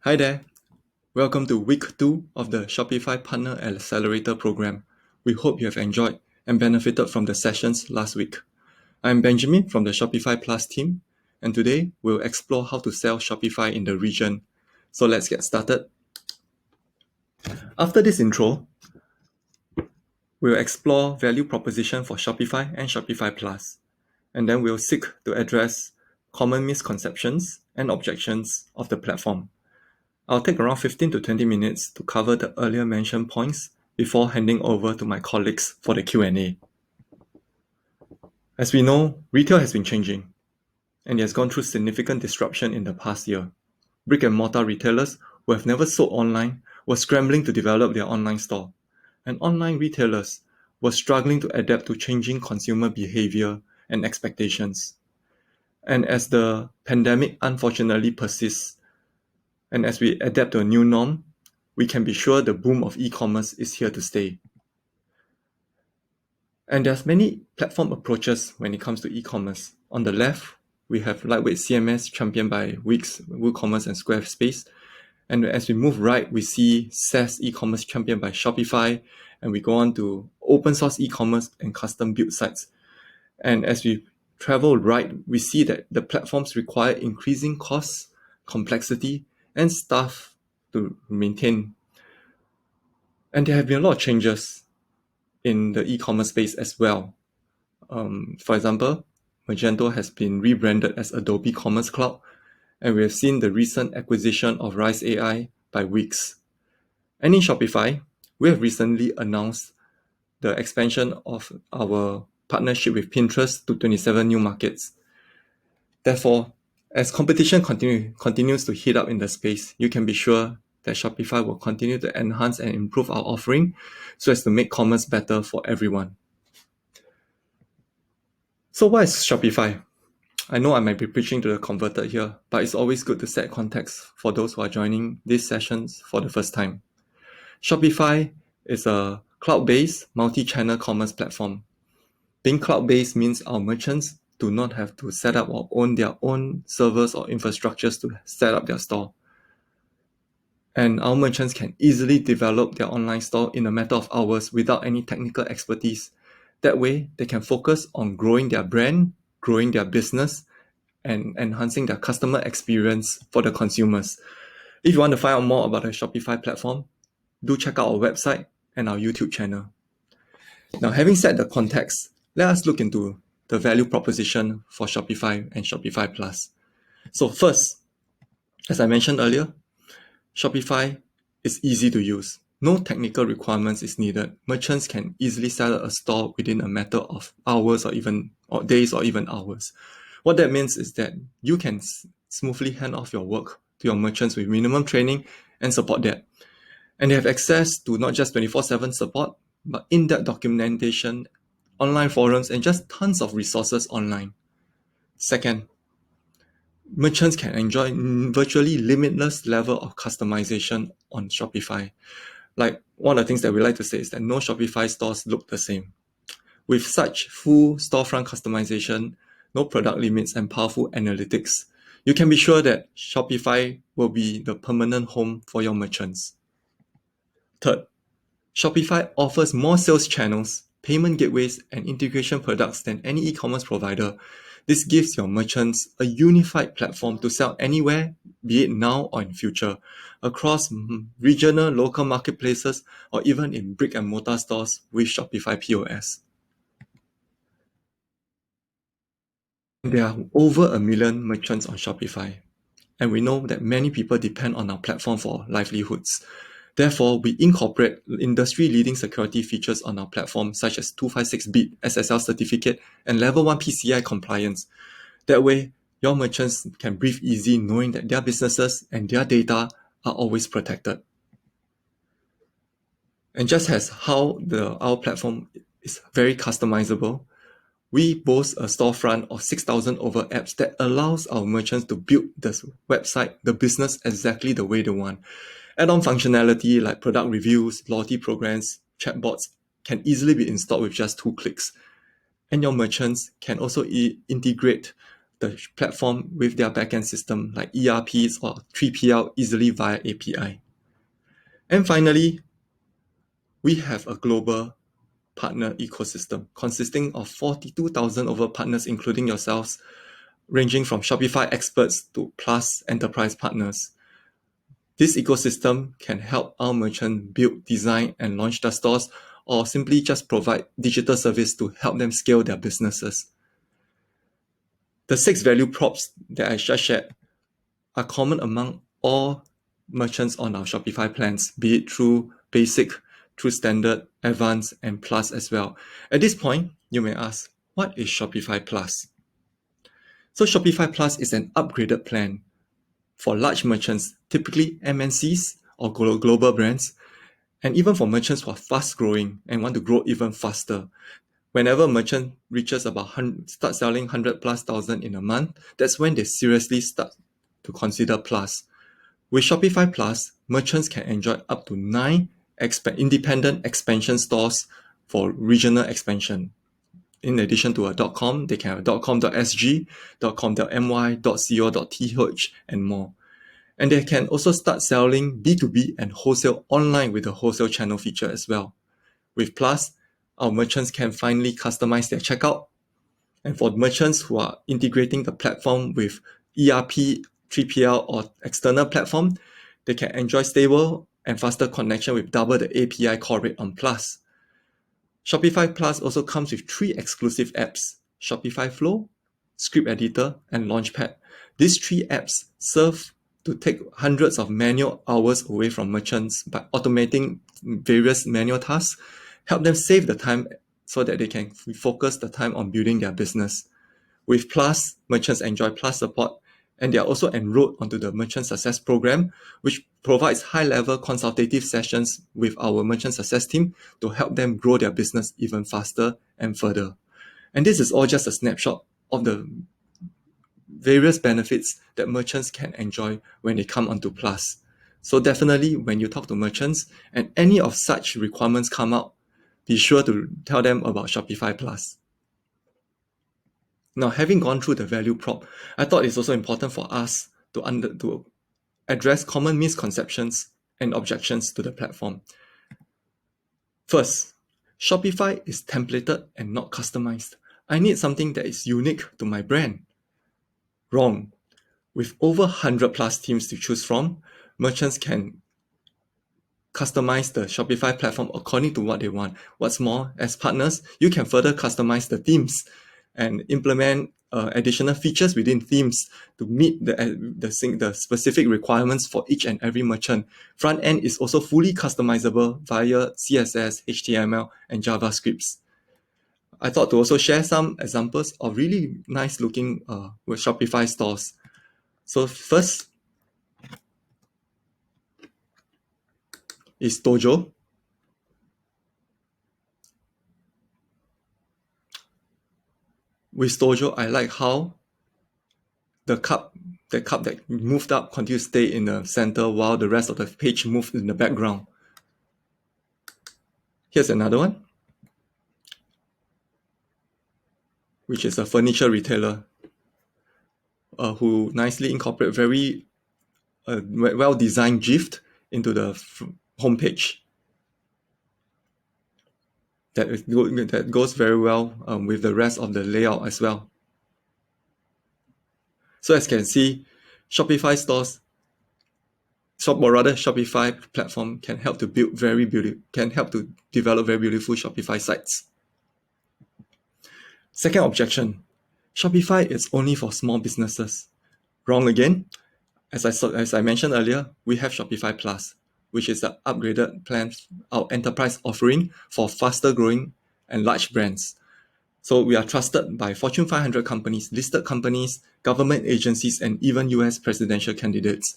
Hi there. Welcome to week 2 of the Shopify Partner Accelerator program. We hope you have enjoyed and benefited from the sessions last week. I'm Benjamin from the Shopify Plus team, and today we'll explore how to sell Shopify in the region. So let's get started. After this intro, we'll explore value proposition for Shopify and Shopify Plus, and then we'll seek to address common misconceptions and objections of the platform. I'll take around 15 to 20 minutes to cover the earlier mentioned points before handing over to my colleagues for the Q&A. As we know, retail has been changing, and it has gone through significant disruption in the past year. Brick and mortar retailers who have never sold online were scrambling to develop their online store, and online retailers were struggling to adapt to changing consumer behavior and expectations. And as the pandemic unfortunately persists, and as we adapt to a new norm, we can be sure the boom of e-commerce is here to stay. And there's many platform approaches when it comes to e-commerce. On the left, we have lightweight CMS championed by Wix, WooCommerce, and Squarespace. And as we move right, we see SaaS e-commerce championed by Shopify, and we go on to open source e-commerce and custom built sites. And as we travel right, we see that the platforms require increasing costs, complexity, and staff to maintain. And there have been a lot of changes in the e-commerce space as well. For example, Magento has been rebranded as Adobe Commerce Cloud, and we have seen the recent acquisition of Rise AI by Wix. And in Shopify, we have recently announced the expansion of our partnership with Pinterest to 27 new markets. Therefore, as competition continues to heat up in the space, you can be sure that Shopify will continue to enhance and improve our offering so as to make commerce better for everyone. So what is Shopify? I know I might be preaching to the converted here, but it's always good to set context for those who are joining these sessions for the first time. Shopify is a cloud-based, multi-channel commerce platform. Being cloud-based means our merchants do not have to set up or own their own servers or infrastructures to set up their store. And our merchants can easily develop their online store in a matter of hours without any technical expertise. That way, they can focus on growing their brand, growing their business, and enhancing their customer experience for the consumers. If you want to find out more about the Shopify platform, do check out our website and our YouTube channel. Now, having set the context, let us look into the value proposition for Shopify and Shopify Plus. So first, as I mentioned earlier, Shopify is easy to use. No technical requirements is needed. Merchants can easily set up a store within a matter of hours or days or even hours. What that means is that you can smoothly hand off your work to your merchants with minimum training and support that. And they have access to not just 24/7 support, but in-depth documentation, online forums, and just tons of resources online. Second, merchants can enjoy virtually limitless level of customization on Shopify. Like one of the things that we like to say is that no Shopify stores look the same. With such full storefront customization, no product limits, and powerful analytics, you can be sure that Shopify will be the permanent home for your merchants. Third, Shopify offers more sales channels, payment gateways, and integration products than any e-commerce provider. This gives your merchants a unified platform to sell anywhere, be it now or in future, across regional, local marketplaces, or even in brick and mortar stores with Shopify POS. There are over 1 million merchants on Shopify, and we know that many people depend on our platform for livelihoods. Therefore, we incorporate industry-leading security features on our platform, such as 256-bit SSL certificate and level 1 PCI compliance. That way, your merchants can breathe easy knowing that their businesses and their data are always protected. And just as how our platform is very customizable, we boast a storefront of 6,000 over apps that allows our merchants to build the website, the business exactly the way they want. Add-on functionality like product reviews, loyalty programs, chatbots can easily be installed with just 2 clicks. And your merchants can also integrate the platform with their backend system like ERPs or 3PL easily via API. And finally, we have a global partner ecosystem consisting of 42,000 over partners, including yourselves, ranging from Shopify experts to Plus enterprise partners. This ecosystem can help our merchant build, design, and launch their stores, or simply just provide digital service to help them scale their businesses. The 6 value props that I just shared are common among all merchants on our Shopify plans, be it through basic, through standard, advanced, and plus as well. At this point, you may ask, what is Shopify Plus? So Shopify Plus is an upgraded plan for large merchants, typically MNCs or global brands, and even for merchants who are fast growing and want to grow even faster. Whenever a merchant reaches start selling 100 plus thousand in a month, that's when they seriously start to consider Plus. With Shopify Plus, merchants can enjoy up to 9 independent expansion stores for regional expansion. In addition to a .com, they can have a .com.sg, .com.my, .co.th, and more. And they can also start selling B2B and wholesale online with the wholesale channel feature as well. With Plus, our merchants can finally customize their checkout. And for merchants who are integrating the platform with ERP, 3PL, or external platform, they can enjoy stable and faster connection with double the API core rate on Plus. Shopify Plus also comes with 3 exclusive apps: Shopify Flow, Script Editor, and Launchpad. These 3 apps serve to take hundreds of manual hours away from merchants by automating various manual tasks, help them save the time so that they can focus the time on building their business. With Plus, merchants enjoy Plus support, and they are also enrolled onto the Merchant Success Program, which provides high-level consultative sessions with our Merchant Success team to help them grow their business even faster and further. And this is all just a snapshot of the various benefits that merchants can enjoy when they come onto Plus. So definitely, when you talk to merchants and any of such requirements come out, be sure to tell them about Shopify Plus. Now, having gone through the value prop, I thought it's also important for us to address common misconceptions and objections to the platform. First, Shopify is templated and not customized. I need something that is unique to my brand. Wrong. With over 100 plus themes to choose from, merchants can customize the Shopify platform according to what they want. What's more, as partners, you can further customize the themes and implement additional features within themes to meet the specific requirements for each and every merchant. Front end is also fully customizable via CSS, HTML, and JavaScripts. I thought to also share some examples of really nice looking with Shopify stores. So first is Dojo. With Dojo, I like how the cup that moved up continues to stay in the center while the rest of the page moved in the background. Here's another one, which is a furniture retailer who nicely incorporate very well-designed GIF into the homepage. That goes very well with the rest of the layout as well. So as you can see, Shopify stores, Shopify platform can help to develop very beautiful Shopify sites. Second objection, Shopify is only for small businesses. Wrong again. As I mentioned earlier, we have Shopify Plus, which is the upgraded plan, our enterprise offering for faster growing and large brands. So we are trusted by Fortune 500 companies, listed companies, government agencies, and even US presidential candidates.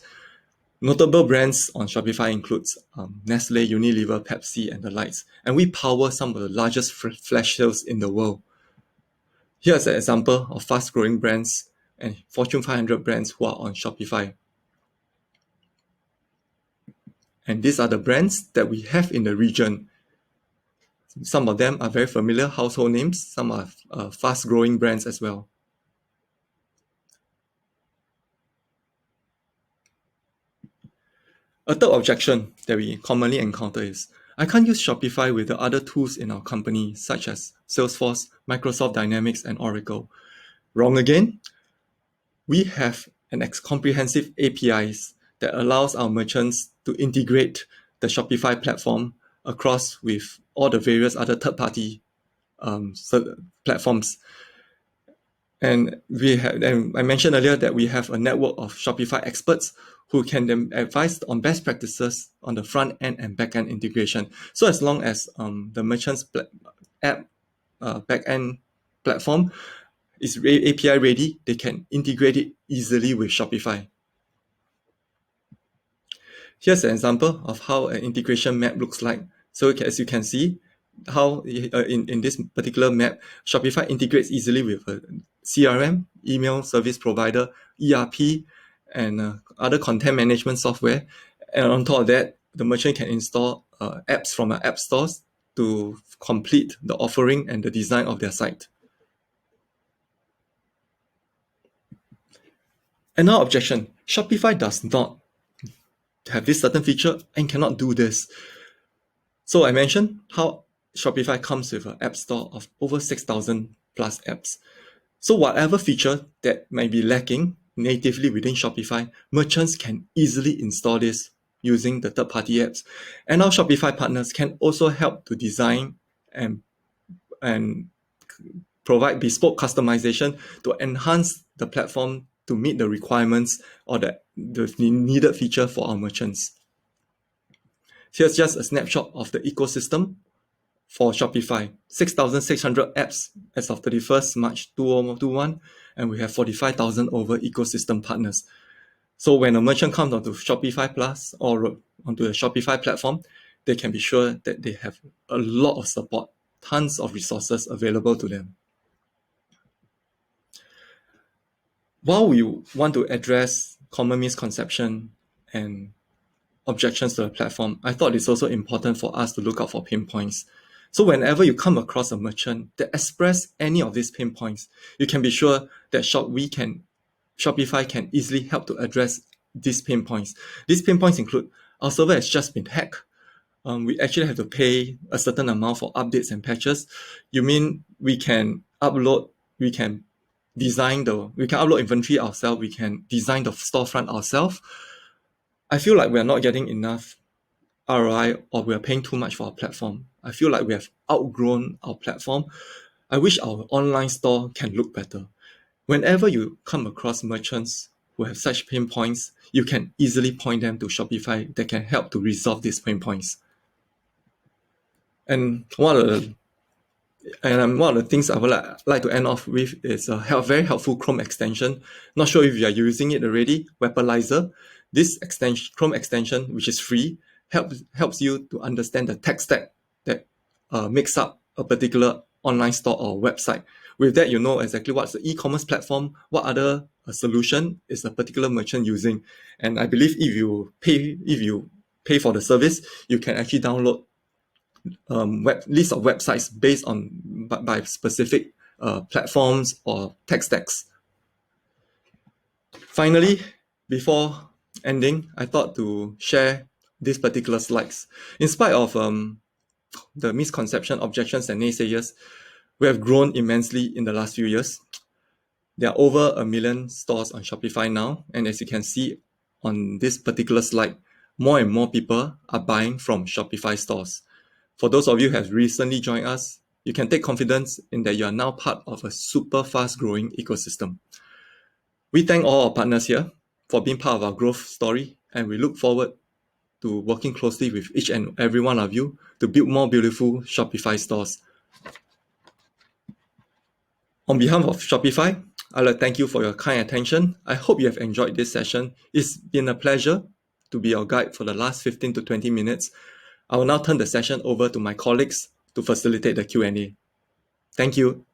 Notable brands on Shopify includes Nestle, Unilever, Pepsi, and the likes. And we power some of the largest flash sales in the world. Here's an example of fast-growing brands and Fortune 500 brands who are on Shopify. And these are the brands that we have in the region. Some of them are very familiar household names. Some are fast-growing brands as well. A third objection that we commonly encounter is, I can't use Shopify with the other tools in our company, such as Salesforce, Microsoft Dynamics, and Oracle. Wrong again. We have an comprehensive APIs that allows our merchants to integrate the Shopify platform across with all the various other third-party platforms. And I mentioned earlier that we have a network of Shopify experts who can then advise on best practices on the front end and back end integration. So as long as the merchant's app back end platform is API ready, they can integrate it easily with Shopify. Here's an example of how an integration map looks like. So as you can see, how in this particular map, Shopify integrates easily with a CRM, email service provider, ERP, and other content management software. And on top of that, the merchant can install apps from our app stores to complete the offering and the design of their site. Another objection, Shopify does not have this certain feature and cannot do this. So I mentioned how Shopify comes with an app store of over 6,000 plus apps. So whatever feature that may be lacking natively within Shopify, merchants can easily install this using the third-party apps. And our Shopify partners can also help to design and provide bespoke customization to enhance the platform to meet the requirements or the needed feature for our merchants. Here's just a snapshot of the ecosystem for Shopify. 6,600 apps as of 31st March 2021, and we have 45,000 over ecosystem partners. So when a merchant comes onto Shopify Plus or onto the Shopify platform, they can be sure that they have a lot of support, tons of resources available to them. While we want to address common misconception and objections to the platform, I thought it's also important for us to look out for pain points. So whenever you come across a merchant that express any of these pain points, you can be sure that Shopify can easily help to address these pain points. These pain points include, our server has just been hacked. We actually have to pay a certain amount for updates and patches. You mean we can upload inventory ourselves, we can design the storefront ourselves. I feel like we're not getting enough ROI or we're paying too much for our platform. I feel like we have outgrown our platform. I wish our online store can look better. Whenever you come across merchants who have such pain points, you can easily point them to Shopify that can help to resolve these pain points. And one of the things I would like to end off with is a very helpful Chrome extension. Not sure if you are using it already, Weaponizer. This Chrome extension, which is free, helps you to understand the tech stack that makes up a particular online store or website. With that, you know exactly what's the e-commerce platform, what other solution is a particular merchant using. And I believe if you pay for the service, you can actually download list of websites based on by specific platforms or tech stacks. Finally, before ending, I thought to share these particular slides. In spite of the misconception, objections, and naysayers, we have grown immensely in the last few years. There are over 1 million stores on Shopify now, and as you can see on this particular slide, more and more people are buying from Shopify stores. For those of you who have recently joined us, you can take confidence in that you are now part of a super fast growing ecosystem. We thank all our partners here for being part of our growth story, and we look forward to working closely with each and every one of you to build more beautiful Shopify stores. On behalf of Shopify, I'd like to thank you for your kind attention. I hope you have enjoyed this session. It's been a pleasure to be your guide for the last 15 to 20 minutes. I will now turn the session over to my colleagues to facilitate the Q&A. Thank you.